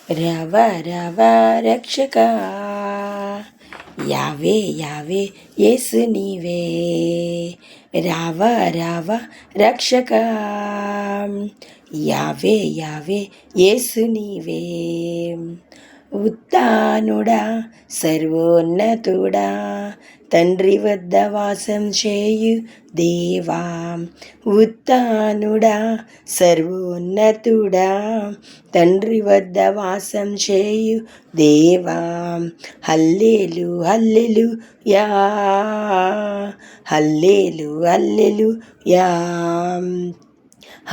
రవ రవ రక్షక యావే యావే యేసు నీవే రావ రావ రక్షక యావే యావే యేసు నీవే ఉత్తానుడా సర్వోన్నతుడా తండ్రి వద్ద వాసం చేయు దేవా ఉత్తానుడా సర్వోన్నతుడా తండ్రి వద్ద వాసం చేయు దేవా హల్లెలు హల్లెలు యా హల్లెలు హల్లెలు యా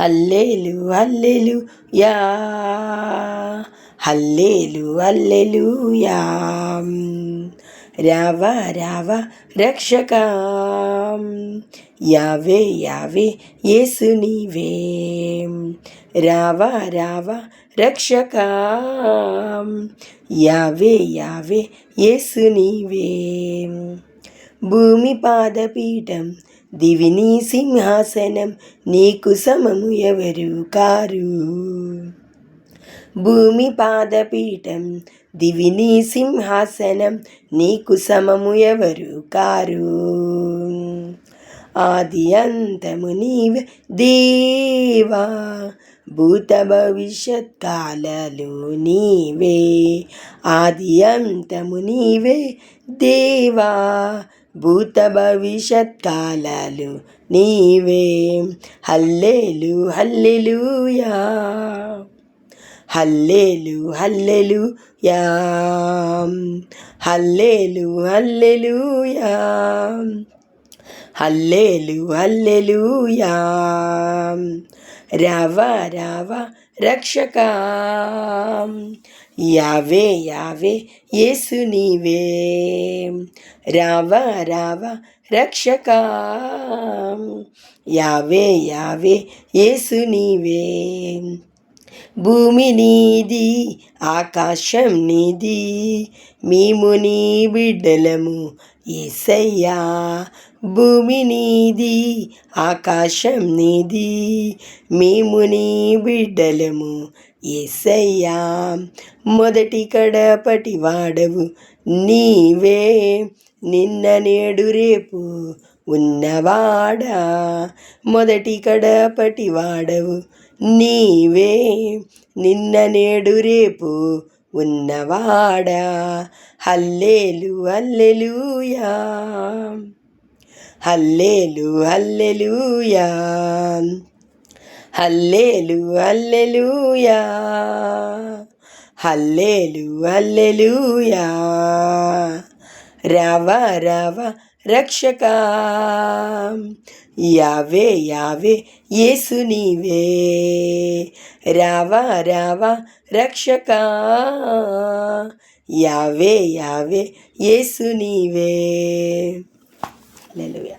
హల్లెలు హల్లెలు యా హల్లెలు హల్లెలు యా రావ రావ రక్షక యావే యావే యేసు నీవే రావ రావ రక్షక యావే యావే యేసు నీవే భూమి పాదపీఠం దివిని సింహాసనం నీకు సమము ఎవరు కారు భూమి పాదపీఠం దివిని సింహాసనం నీకు సమము ఎవరు కారు ఆది అంతము నీవే దేవా భూత భవిష్యత్ కాలాలు నీవే ఆది అంతము నీవే దేవా భూత భవిష్యత్ కాలాలు నీవే హల్లెలు హల్లెలూయా హల్లెలు హల్లెలూయా హల్లెలు హల్లెలూయా హల్లెలు హల్లెలూయా రావ రావ రక్షక యావే యావే యేసు నీవే రావ రావ రక్షక యావే యావే యేసు నీవే భూమి నీది ఆకాశం నీది మేము నీ బిడ్డలము యేసయ్యా భూమి నీది ఆకాశం నీది మేము నీ బిడ్డలము యేసయ్యా మొదటి కడపటి వాడవు నీవే నిన్న నేడు రేపు ఉన్నవాడా మొదటి కడపటి వాడవు నీవే నిన్న నేడు రేపు ఉన్నవాడా హల్లెలు హల్లెలూయా హల్లెలు హల్లెలూయా హల్లెలు హల్లెలూయా హల్లెలు హల్లెలూయా రావ రావ రక్షక యావే యావే యేసు నీవే రావ రావ రక్షక యావే యావే యేసు నీవే హల్లెలూయా.